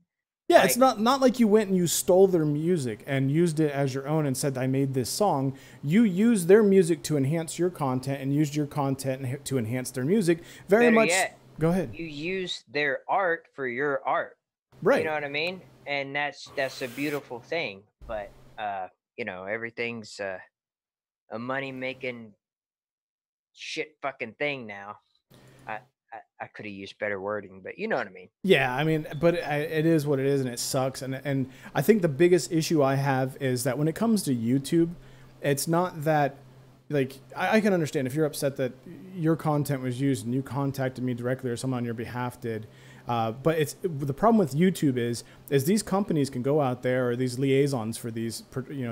Yeah, like, it's not like you went and you stole their music and used it as your own and said, I made this song. You used their music to enhance your content and used your content to enhance their music. Very much. Yet, go ahead. You use their art for your art. Right. You know what I mean? And that's a beautiful thing. But, you know, everything's a money-making shit fucking thing now. I could have used better wording, but you know what I mean. Yeah, I mean, but it is what it is, and it sucks. And I think the biggest issue I have is that when it comes to YouTube, it's not that, like, I can understand if you're upset that your content was used and you contacted me directly or someone on your behalf did. But it's the problem with YouTube is these companies can go out there, or these liaisons for these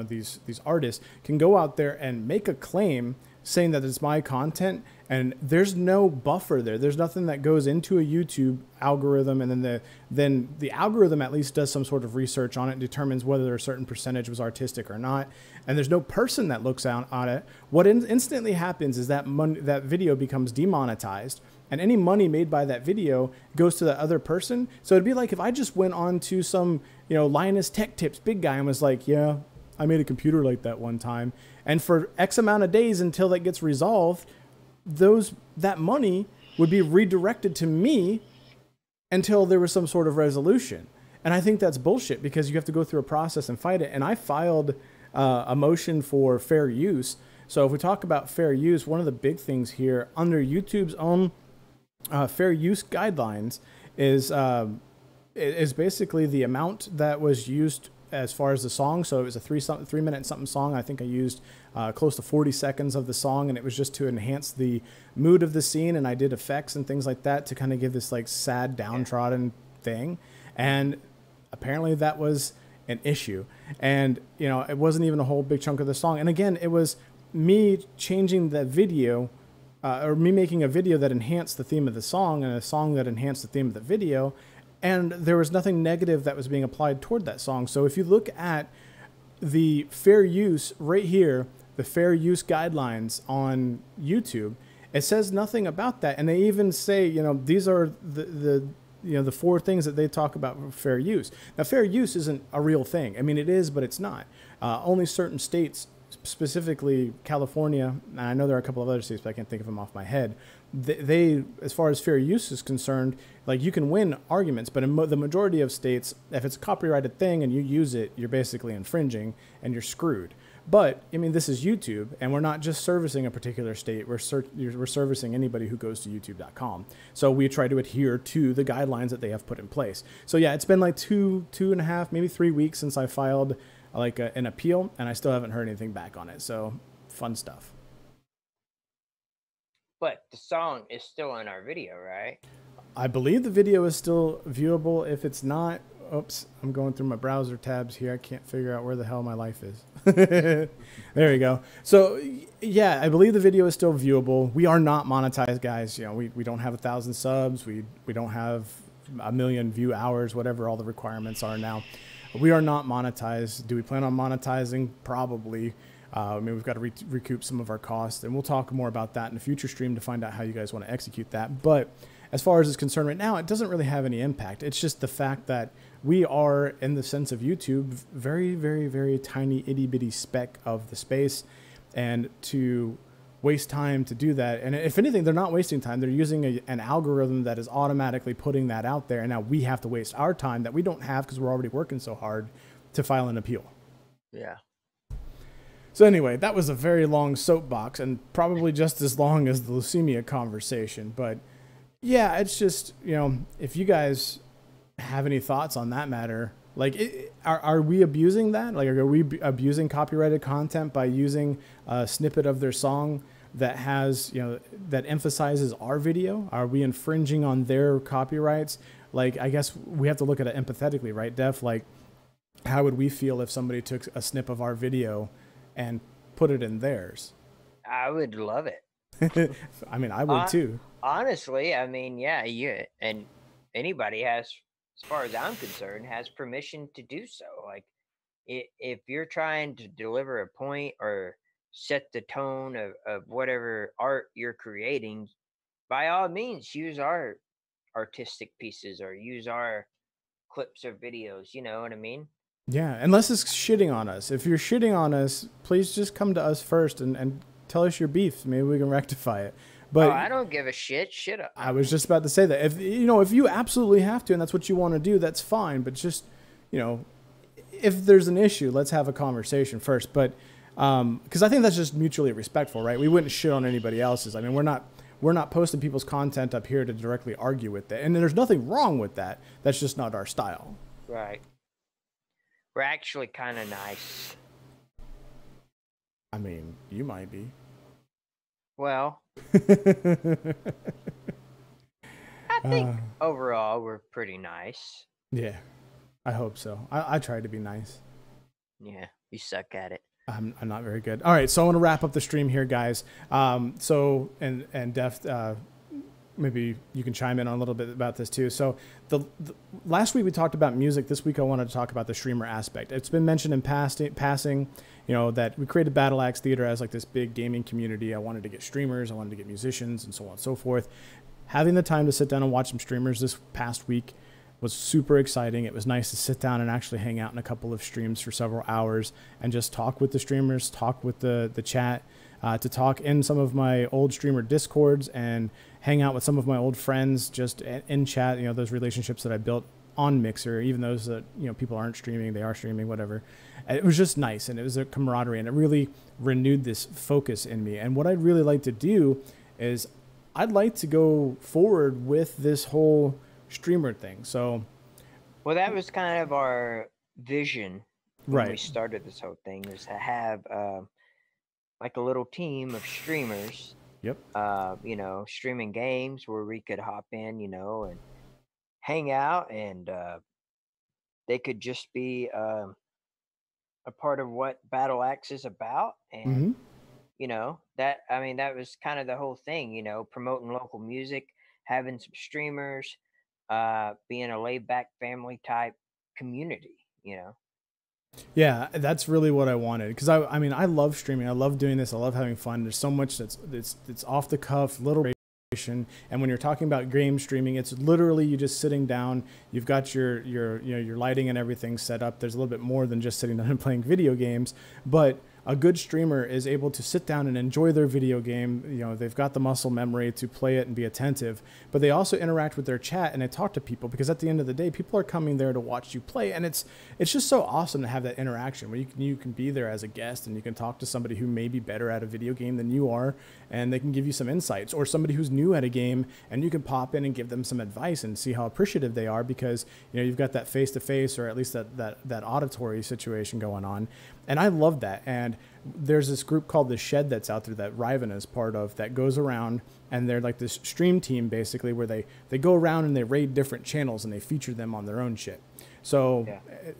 these artists can go out there and make a claim saying that it's my content, and there's no buffer there. There's nothing that goes into a YouTube algorithm, and then the algorithm at least does some sort of research on it and determines whether a certain percentage was artistic or not. And there's no person that looks out on it. What instantly happens is that that video becomes demonetized, and any money made by that video goes to the other person. So it'd be like if I just went on to some, Linus Tech Tips big guy and was like, yeah, I made a computer like that one time. And for X amount of days until that gets resolved, that money would be redirected to me until there was some sort of resolution. And I think that's bullshit, because you have to go through a process and fight it. And I filed a motion for fair use. So if we talk about fair use, one of the big things here under YouTube's own fair use guidelines is basically the amount that was used as far as the song. So it was a 3 minute something song. I think I used close to 40 seconds of the song, and it was just to enhance the mood of the scene. And I did effects and things like that to kind of give this like sad, downtrodden thing. And apparently that was an issue. And, it wasn't even a whole big chunk of the song. And again, it was me changing that video, or me making a video that enhanced the theme of the song and a song that enhanced the theme of the video. And there was nothing negative that was being applied toward that song. So if you look at the fair use right here, the fair use guidelines on YouTube, it says nothing about that. And they even say, these are the 4 things that they talk about for fair use. Now, fair use isn't a real thing. I mean, it is, but it's not. Only certain states, specifically California, and I know there are a couple of other states, but I can't think of them off my head. They, as far as fair use is concerned, like you can win arguments, but in the majority of states, if it's a copyrighted thing and you use it, you're basically infringing and you're screwed. But I mean, this is YouTube, and we're not just servicing a particular state. We're servicing anybody who goes to youtube.com. So we try to adhere to the guidelines that they have put in place. So yeah, it's been like two and a half, maybe 3 weeks since I filed an appeal, and I still haven't heard anything back on it. So fun stuff. But the song is still in our video, right? I believe the video is still viewable. If it's not, oops, I'm going through my browser tabs here. I can't figure out where the hell my life is. There you go. So yeah, I believe the video is still viewable. We are not monetized, guys. We don't have 1,000 subs. We don't have 1 million view hours, whatever all the requirements are now. We are not monetized. Do we plan on monetizing? Probably. I mean, we've got to recoup some of our costs, and we'll talk more about that in a future stream to find out how you guys want to execute that. But as far as it's concerned right now, it doesn't really have any impact. It's just the fact that we are, in the sense of YouTube, very, very, very tiny itty bitty speck of the space, and to waste time to do that. And if anything, they're not wasting time. They're using an algorithm that is automatically putting that out there. And now we have to waste our time that we don't have because we're already working so hard to file an appeal. Yeah. So anyway, that was a very long soapbox, and probably just as long as the Lucimia conversation. But yeah, it's just, if you guys have any thoughts on that matter, like, are we abusing that? Like, are we abusing copyrighted content by using a snippet of their song that has, that emphasizes our video? Are we infringing on their copyrights? Like, I guess we have to look at it empathetically, right, Def? Like, how would we feel if somebody took a snip of our video and put it in theirs? I would love it. I mean, I would too. Honestly, I mean, yeah, and anybody has, as far as I'm concerned, has permission to do so. Like, if you're trying to deliver a point or set the tone of whatever art you're creating, by all means, use our artistic pieces or use our clips or videos. You know what I mean? Yeah, unless it's shitting on us. If you're shitting on us, please just come to us first and tell us your beef. Maybe we can rectify it. But I don't give a shit. Shit up. I was just about to say that. If you absolutely have to and that's what you want to do, that's fine. But just, if there's an issue, let's have a conversation first. But because I think that's just mutually respectful, right? We wouldn't shit on anybody else's. I mean, we're not posting people's content up here to directly argue with it. And there's nothing wrong with that. That's just not our style. Right. We're actually kind of nice. I mean, you might be. Well, I think overall we're pretty nice. Yeah, I hope so. I try to be nice. Yeah, you suck at it. I'm not very good. All right, so I want to wrap up the stream here, guys. So and Def, maybe you can chime in on a little bit about this too. So the last week we talked about music. This week I wanted to talk about the streamer aspect. It's been mentioned in passing, you know, that we created Battle Axe Theater as like this big gaming community. I wanted to get streamers, I wanted to get musicians, and so on and so forth. Having the time to sit down and watch some streamers this past week was super exciting. It was nice to sit down and actually hang out in a couple of streams for several hours and just talk with the streamers, talk with the chat, to talk in some of my old streamer discords and hang out with some of my old friends just in chat, you know, those relationships that I built on Mixer, even those that, you know, people aren't streaming, they are streaming, whatever. It was just nice, and it was a camaraderie, and it really renewed this focus in me. And what I'd really like to do is I'd like to go forward with this whole streamer thing. So, well, that was kind of our vision when we right. started this whole thing, is to have like a little team of streamers. Yep. You know, streaming games where we could hop in, you know, and hang out, and they could just be a part of what Battle Axe is about. And you know, that, I mean, that was kind of the whole thing, you know, promoting local music, having some streamers, being a laid back family type community, you know. Yeah, that's really what I wanted, because I mean, I love streaming. I love doing this. I love having fun. There's so much it's off the cuff, little. And when you're talking about game streaming, it's literally you just sitting down. You've got your you know, your lighting and everything set up. There's a little bit more than just sitting down and playing video games, but a good streamer is able to sit down and enjoy their video game. You know, they've got the muscle memory to play it and be attentive, but they also interact with their chat and they talk to people, because at the end of the day, people are coming there to watch you play. And it's just so awesome to have that interaction where you can be there as a guest and you can talk to somebody who may be better at a video game than you are, and they can give you some insights, or somebody who's new at a game and you can pop in and give them some advice and see how appreciative they are, because, you know, you've got that face-to-face, or at least that auditory situation going on. And I love that. And there's this group called The Shed that's out there that Riven is part of, that goes around, and they're like this stream team basically, where they go around and they raid different channels and they feature them on their own shit. So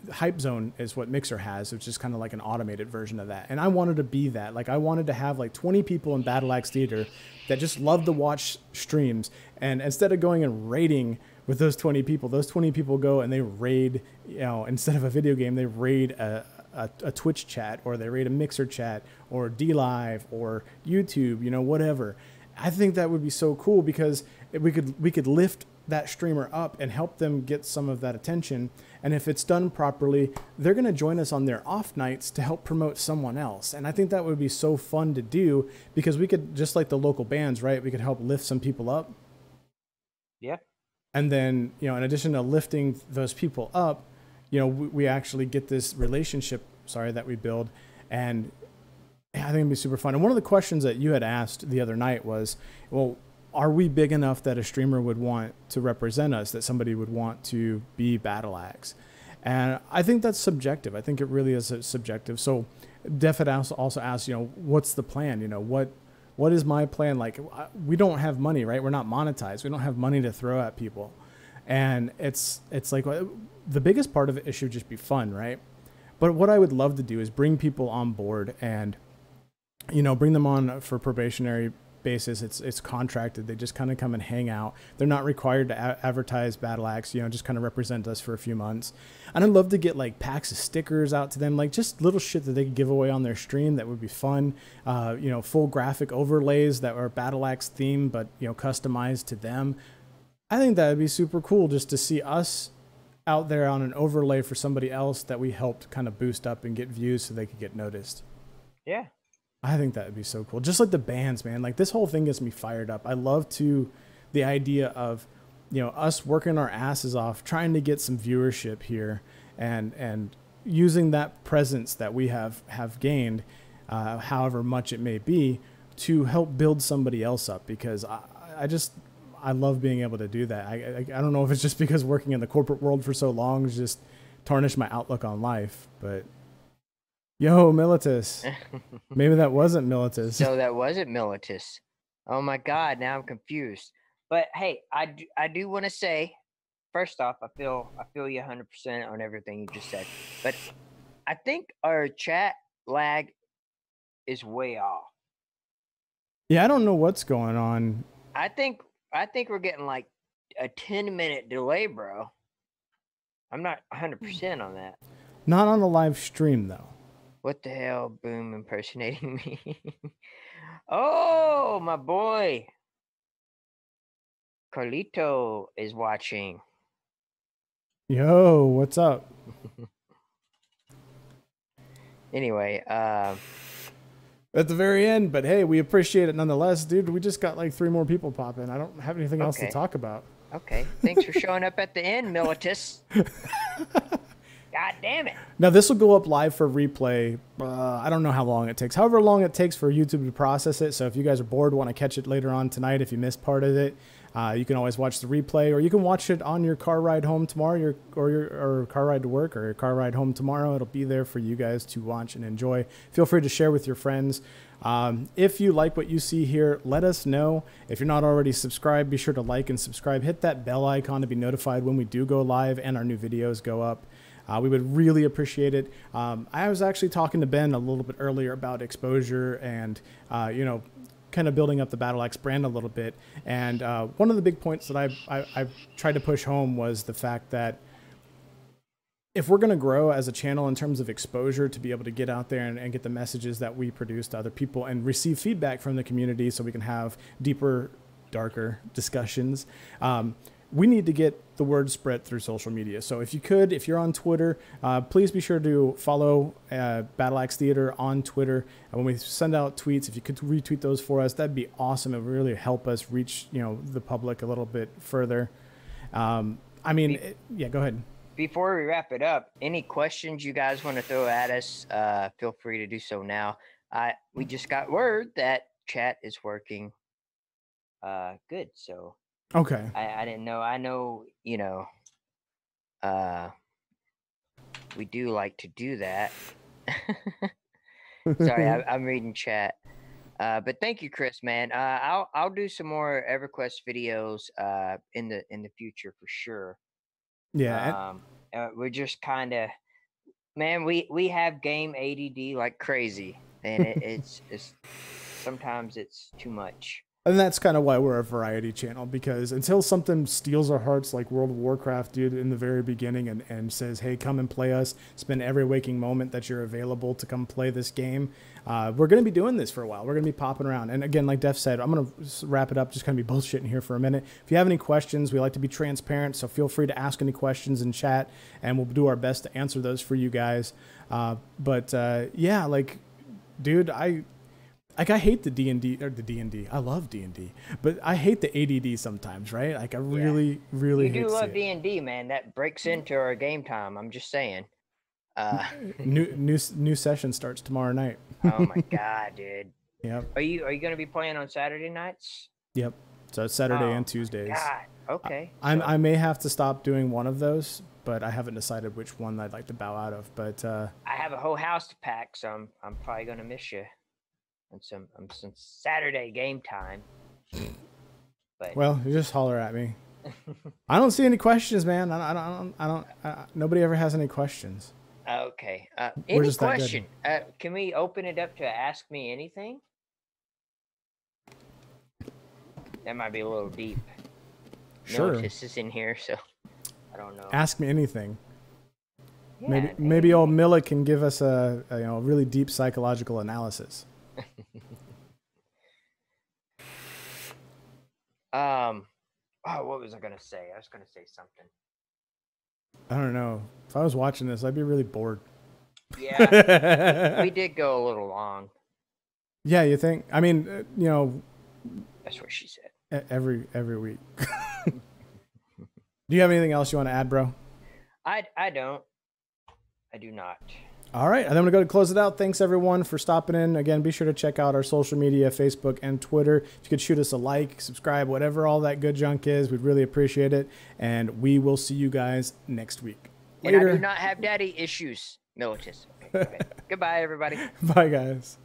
Hype Zone is what Mixer has, which is kind of like an automated version of that. And I wanted to be that. Like, I wanted to have like 20 people in Battle Axe Theater that just love to watch streams. And instead of going and raiding with those 20 people go and they raid, you know, instead of a video game, they raid a Twitch chat, or they raid a Mixer chat, or DLive, or YouTube, you know, whatever. I think that would be so cool, because we could lift that streamer up and help them get some of that attention. And if it's done properly, they're going to join us on their off nights to help promote someone else. And I think that would be so fun to do, because we could, just like the local bands, right? We could help lift some people up. Yeah. And then, you know, in addition to lifting those people up, you know, we actually get this relationship, that we build. And I think it'd be super fun. And one of the questions that you had asked the other night was, well, are we big enough that a streamer would want to represent us, that somebody would want to be Battle Axe? And I think that's subjective. I think it really is subjective. So Def had also asked, you know, what's the plan? You know, what is my plan? Like, we don't have money, right? We're not monetized. We don't have money to throw at people. And it's like, the biggest part of it should just be fun, right? But what I would love to do is bring people on board and, you know, bring them on for probationary basis. It's contracted. They just kind of come and hang out. They're not required to advertise Battle Axe, you know, just kind of represent us for a few months. And I'd love to get like packs of stickers out to them, like just little shit that they could give away on their stream. That would be fun. You know, full graphic overlays that are Battle Axe themed, but, you know, customized to them. I think that would be super cool, just to see us out there on an overlay for somebody else that we helped kind of boost up and get views so they could get noticed. Yeah. I think that would be so cool. Just like the bands, man. Like, this whole thing gets me fired up. I love the idea of, you know, us working our asses off, trying to get some viewership here, and using that presence that we have gained, however much it may be, to help build somebody else up. Because I love being able to do that. I don't know if it's just because working in the corporate world for so long has just tarnished my outlook on life, but yo, Militus. Maybe that wasn't Militus. So that wasn't Militus. Oh my God, now I'm confused. But hey, I do want to say, first off, I feel you 100% on everything you just said. But I think our chat lag is way off. Yeah, I don't know what's going on. I think we're getting like a 10-minute delay, bro. I'm not 100% on that. Not on the live stream though. What the hell, Boom impersonating me? Oh, my boy. Carlito is watching. Yo, what's up? Anyway, at the very end, but hey, we appreciate it nonetheless, dude. We just got like 3 more people pop in. I don't have anything else to talk about. Okay, thanks for showing up at the end, Militus. God damn it. Now, this will go up live for replay. I don't know how long it takes. However long it takes for YouTube to process it. So if you guys are bored, want to catch it later on tonight, if you missed part of it, you can always watch the replay, or you can watch it on your car ride home tomorrow, or car ride to work, or your car ride home tomorrow. It'll be there for you guys to watch and enjoy. Feel free to share with your friends. If you like what you see here, let us know. If you're not already subscribed, be sure to like and subscribe. Hit that bell icon to be notified when we do go live and our new videos go up. We would really appreciate it. I was actually talking to Ben a little bit earlier about exposure and, you know, kind of building up the Battle Axe brand a little bit. And one of the big points that I've tried to push home was the fact that if we're going to grow as a channel in terms of exposure, to be able to get out there and get the messages that we produce to other people and receive feedback from the community so we can have deeper, darker discussions, we need to get the word spread through social media. So if you're on Twitter, please be sure to follow Battle Axe Theater on Twitter. And when we send out tweets, if you could retweet those for us, that'd be awesome. It would really help us reach, you know, the public a little bit further. I mean, yeah, go ahead. Before we wrap it up, any questions you guys want to throw at us, feel free to do so now. We just got word that chat is working good, so okay. I didn't know. I know, you know, we do like to do that. Sorry, I'm reading chat. But thank you, Chris, man. I'll do some more EverQuest videos in the future for sure. Yeah. We're just kind of, man, we have game ADD like crazy, and it's sometimes it's too much. And that's kind of why we're a variety channel, because until something steals our hearts like World of Warcraft did in the very beginning and says, hey, come and play us, spend every waking moment that you're available to come play this game, we're going to be doing this for a while. We're going to be popping around. And again, like Def said, I'm going to wrap it up, just kind of be bullshitting here for a minute. If you have any questions, we like to be transparent, so feel free to ask any questions in chat, and we'll do our best to answer those for you guys. Yeah, like, dude, I hate the D&D, or the D&D. I love D&D, but I hate the ADD sometimes, right? Like I really hate it. You do love D&D, man. That breaks into our game time. I'm just saying. New session starts tomorrow night. Oh my god, dude. Yep. Are you going to be playing on Saturday nights? Yep. So it's Saturday and Tuesdays. God. Okay. I may have to stop doing one of those, but I haven't decided which one I'd like to bow out of. But I have a whole house to pack, so I'm probably going to miss you. Some Saturday game time. But well, you just holler at me. I don't see any questions, man. Nobody ever has any questions. Okay. Any question? Can we open it up to ask me anything? That might be a little deep. Sure. Notice is in here, so I don't know. Ask me anything. Yeah, maybe old Milla can give us a really deep psychological analysis. What was I gonna say? I was gonna say something. I don't know. If I was watching this, I'd be really bored. Yeah, we did go a little long. Yeah, you think? I mean, you know. That's what she said. Every week. Do you have anything else you want to add, bro? I don't. I do not. All right, and then we're going to close it out. Thanks, everyone, for stopping in. Again, be sure to check out our social media, Facebook and Twitter. If you could shoot us a like, subscribe, whatever all that good junk is, we'd really appreciate it. And we will see you guys next week. Later. And I do not have daddy issues, Militus. Okay. Goodbye, everybody. Bye, guys.